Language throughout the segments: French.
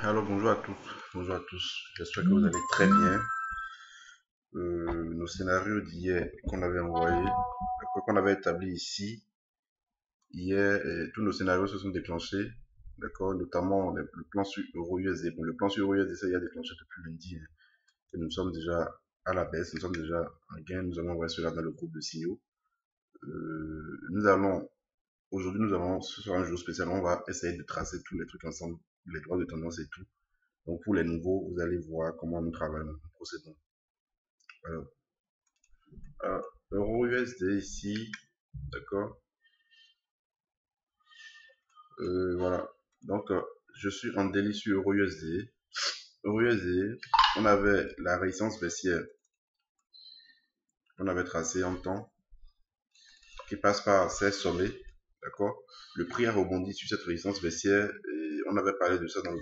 Alors bonjour à tous, j'espère que vous allez très bien. Nos scénarios d'hier qu'on avait envoyés, qu'on avait établi ici, hier, tous nos scénarios se sont déclenchés, d'accord, notamment le plan sur Euro USD. Bon, le plan sur Euro USD, ça y a déclenché depuis lundi, hein, et nous sommes déjà à la baisse, nous sommes déjà en gain, nous avons envoyé cela dans le groupe de signaux. Nous allons, aujourd'hui, ce sera un jour spécial, on va essayer de tracer tous les trucs ensemble, les droits de tendance et tout. Donc pour les nouveaux, vous allez voir comment nous travaillons, nous procédons. Alors, Euro USD ici, d'accord. Voilà. Donc je suis en délit sur Euro USD. Euro USD, on avait la résistance baissière qu'on avait tracée en temps, qui passe par ces sommets, d'accord. Le prix a rebondi sur cette résistance baissière et on avait parlé de ça dans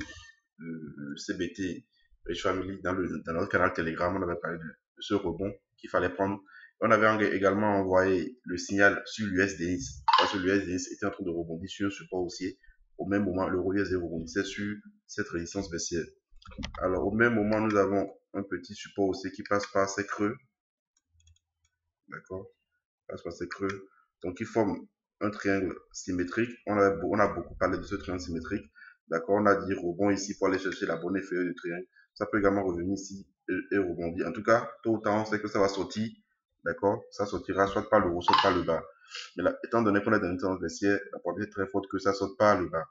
le CBT Rich Family, dans notre canal Telegram, on avait parlé de ce rebond qu'il fallait prendre. On avait également envoyé le signal sur l'USDX, parce que l'USDX était en train de rebondir sur un support haussier. Au même moment, l'euro USD rebondissait sur cette résistance baissière. Alors, au même moment, nous avons un petit support haussier qui passe par ces creux, d'accord, passe par ces creux. Donc, il forme un triangle symétrique. On a beaucoup parlé de ce triangle symétrique. D'accord, on a dit rebond ici pour aller chercher la bonne inférieure du triangle. Ça peut également revenir ici et rebondir. En tout cas, tôt ou tard, on sait que ça va sortir. D'accord, ça sortira soit par le haut, soit par le bas. Mais là, étant donné qu'on est dans une tendance baissière, la probabilité est très forte que ça saute par le bas.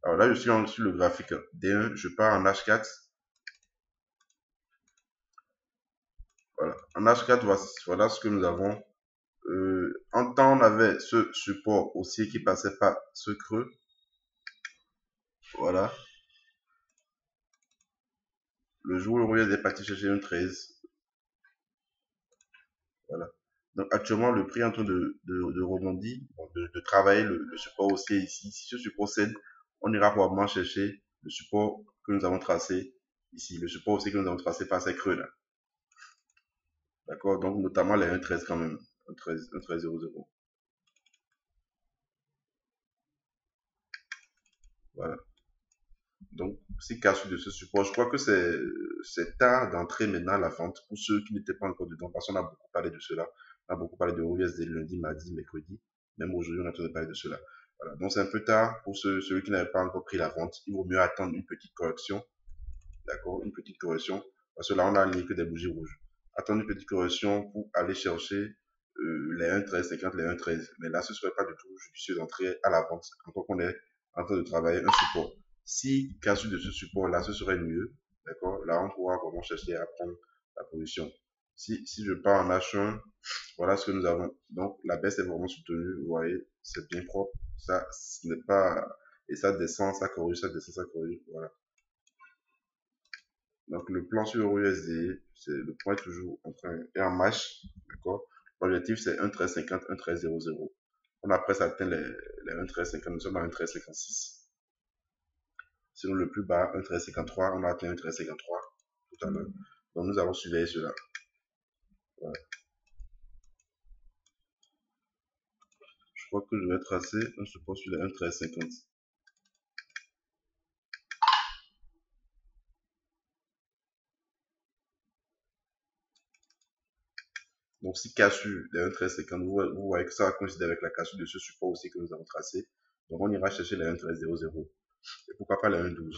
Alors là, je suis sur le graphique D1, je pars en H4. Voilà, en H4, voilà ce que nous avons. En temps, on avait ce support haussier qui passait par ce creux. Voilà. Le jour où l'euro est parti chercher un 13. Voilà. Donc actuellement, le prix est en train de rebondir, de travailler le support haussier ici. Si ce support cède, on ira probablement chercher le support que nous avons tracé ici. Le support haussier que nous avons tracé par ces creux là. D'accord. Donc notamment les 1,13 quand même. 1,1300. Voilà. Donc, si casse de ce support, je crois que c'est tard d'entrer maintenant à la vente pour ceux qui n'étaient pas encore dedans, parce qu'on a beaucoup parlé de cela. On a beaucoup parlé de USD lundi, mardi, mercredi. Même aujourd'hui, on a toujours parlé de cela. Voilà. Donc, c'est un peu tard pour ceux qui n'avaient pas encore pris la vente. Il vaut mieux attendre une petite correction. D'accord? Une petite correction. Parce que là, on a aligné que des bougies rouges. Attendre une petite correction pour aller chercher les 1,1350, les 1,13. Mais là, ce ne serait pas du tout judicieux d'entrer à la vente, encore qu'on est en train de travailler un support. Si cassure de ce support-là, ce serait mieux. D'accord? Là, on pourra vraiment chercher à prendre la position. Si je pars en H1, voilà ce que nous avons. Donc, la baisse est vraiment soutenue. Vous voyez, c'est bien propre. Ça, ce n'est pas... Et ça descend, ça corrige, ça descend, ça corrige. Voilà. Donc, le plan sur Euro USD, c'est le point est toujours en train et en marche. D'accord? L'objectif, c'est 1,1350, 1,1300. On a presque atteint les 1,1350, nous sommes à 1,1356. Sinon, le plus bas, 1,1353, on a atteint 1,1353 tout à l'heure. Donc, nous allons surveiller cela. Voilà. Je crois que je vais tracer un support sur les 1,1350. Donc, si cassure les 1,1350, vous voyez que ça va coïncider avec la cassure de ce support aussi que nous avons tracé. Donc, on ira chercher les 1,1300. Et pourquoi pas les 1,12.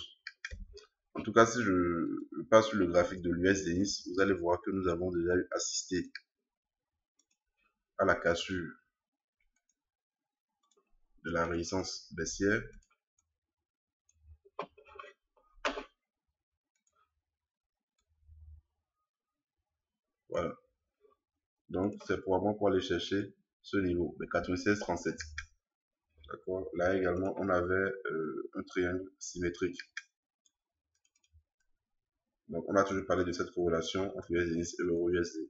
En tout cas, si je passe sur le graphique de l'USD, vous allez voir que nous avons déjà assisté à la cassure de la résistance baissière. Voilà. Donc, c'est probablement pour aller chercher ce niveau, le 96,37. D'accord. Là également, on avait un triangle symétrique. Donc, on a toujours parlé de cette corrélation entre l'USD et l'euro USD.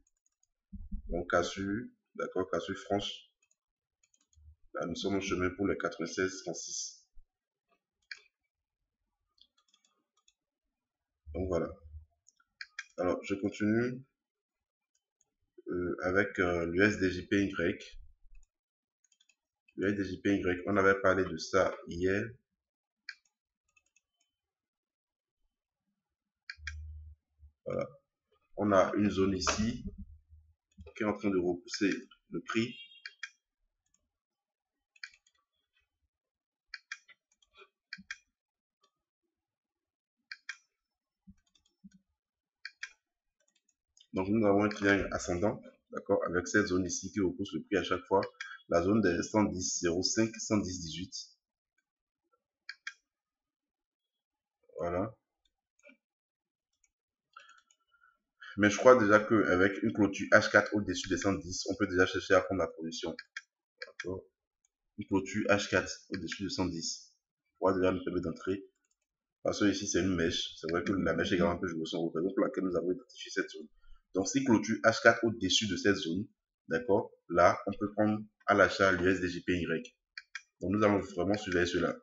Donc, cassure, d'accord, cassure franche. Là, nous sommes au chemin pour le 96,36. Donc, voilà. Alors, je continue avec l'USDJPY. L'USDJPY, on avait parlé de ça hier. Voilà. On a une zone ici qui est en train de repousser le prix. Donc nous avons un triangle ascendant, d'accord, avec cette zone ici qui repousse le prix à chaque fois. La zone des 110,05, 110,18. Voilà. Mais je crois déjà qu'avec une clôture H4 au-dessus des 110, on peut déjà chercher à prendre la position. D'accord. Une clôture H4 au-dessus de 110. On va déjà nous permettre d'entrer. Parce que ici, c'est une mèche. C'est vrai que la mèche également peut jouer son rôle. Raison pour laquelle nous avons identifié cette zone. Donc, si clôture H4 au-dessus de cette zone, d'accord, là, on peut prendre à l'achat l'USDJPY. Donc, nous allons vraiment surveiller cela.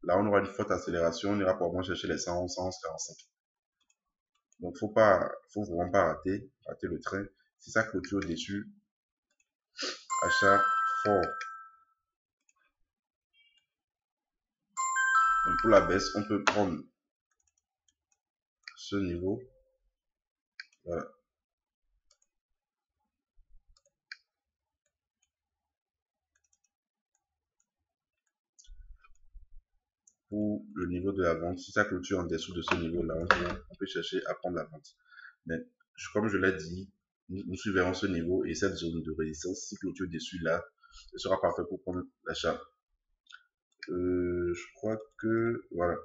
Là, on aura une forte accélération. On ira probablement chercher les 111, 111, 45. Donc, faut vraiment pas rater le train. Si ça clôture au-dessus, achat fort. Donc, pour la baisse, on peut prendre ce niveau. Voilà. Pour le niveau de la vente, si ça clôture en dessous de ce niveau-là, on peut chercher à prendre la vente. Mais comme je l'ai dit, nous suivrons ce niveau et cette zone de résistance, si clôture dessus là, ce sera parfait pour prendre l'achat. Je crois que voilà.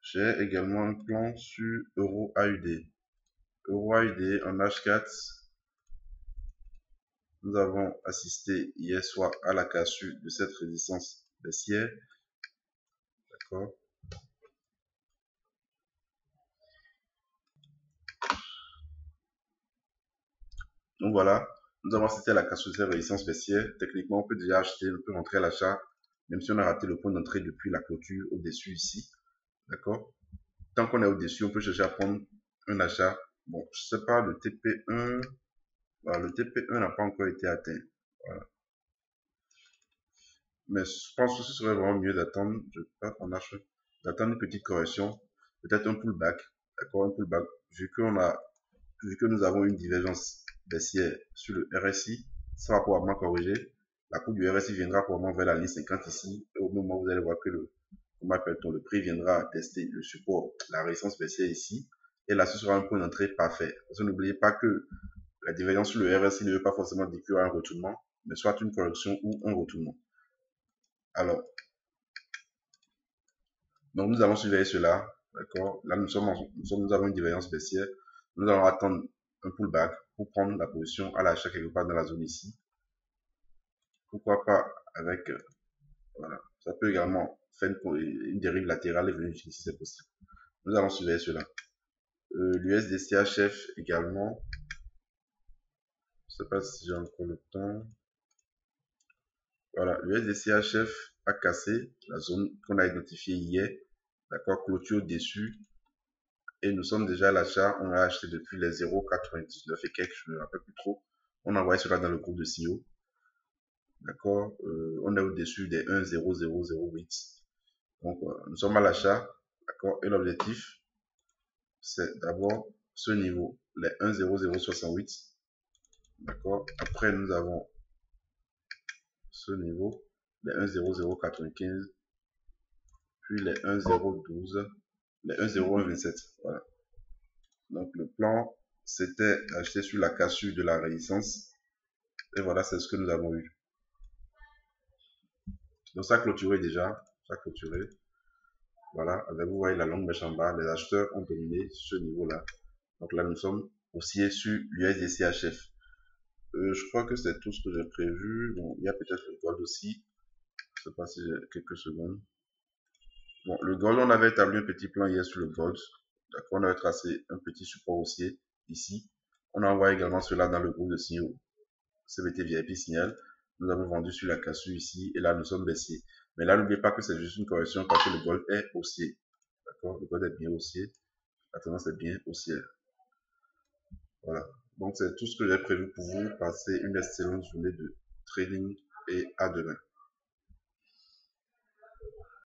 J'ai également un plan sur Euro AUD. Euro AUD en H4. Nous avons assisté hier soir à la cassure de cette résistance baissière. D'accord. Donc voilà, nous avons assisté à la cassure de cette résistance baissière. Techniquement, on peut déjà acheter, on peut rentrer à l'achat, même si on a raté le point d'entrée depuis la clôture au-dessus ici. D'accord. Tant qu'on est au-dessus, on peut chercher à prendre un achat. Bon, je sais pas, le TP1, voilà, le TP1 n'a pas encore été atteint. Voilà. Mais je pense que ce serait vraiment mieux d'attendre, je ne sais pas qu'on achète, d'attendre une petite correction, peut-être un pullback, d'accord, un pullback, vu que nous avons une divergence baissière sur le RSI, ça va probablement corriger. La courbe du RSI viendra probablement vers la ligne 50 ici, et au moment où vous allez voir que comment appelle-t-on, le prix viendra tester le support, la résistance baissière ici, et là ce sera un point d'entrée parfait. Parce que n'oubliez pas que la divergence sur le RSI ne veut pas forcément dire qu'il y aura un retournement, mais soit une correction ou un retournement. Alors, donc nous allons surveiller cela, d'accord. Là nous avons une divergence baissière. Nous allons attendre un pullback pour prendre la position à l'achat quelque part dans la zone ici. Pourquoi pas avec, voilà, ça peut également faire une dérive latérale et venir ici si c'est possible. Nous allons surveiller cela. L'USDCHF également, je sais pas si j'ai encore le temps. Voilà, l'USDCHF a cassé la zone qu'on a identifiée hier, d'accord, clôture dessus. Et nous sommes déjà à l'achat, on a acheté depuis les 0,99 et quelques, je ne me rappelle plus trop. On a envoyé cela dans le groupe de CEO. D'accord, on est au-dessus des 1,0008. Donc, nous sommes à l'achat, d'accord, et l'objectif, c'est d'abord ce niveau, les 1,0068. D'accord, après nous avons ce niveau, les 1,0095, puis les 1,012, les 1,0127. Voilà. Donc, le plan, c'était acheter sur la cassure de la résistance. Et voilà, c'est ce que nous avons eu. Donc ça a clôturé déjà, ça a clôturé. Voilà, avec vous voyez la longue mèche en bas, les acheteurs ont dominé ce niveau-là. Donc là, nous sommes haussiers sur l'USDCHF. Je crois que c'est tout ce que j'ai prévu. Bon, il y a peut-être le gold aussi. Je ne sais pas si j'ai quelques secondes. Bon, le gold, on avait établi un petit plan hier sur le gold. D'accord, on avait tracé un petit support haussier ici. On envoie également cela dans le groupe de signaux CBT VIP Signal. Nous avons vendu sur la cassure ici et là nous sommes baissiers. Mais là n'oubliez pas que c'est juste une correction parce que le gold est haussier. D'accord, le gold est bien haussier. La tendance est bien haussière. Voilà. Donc c'est tout ce que j'ai prévu pour vous. Passez une excellente journée de trading et à demain.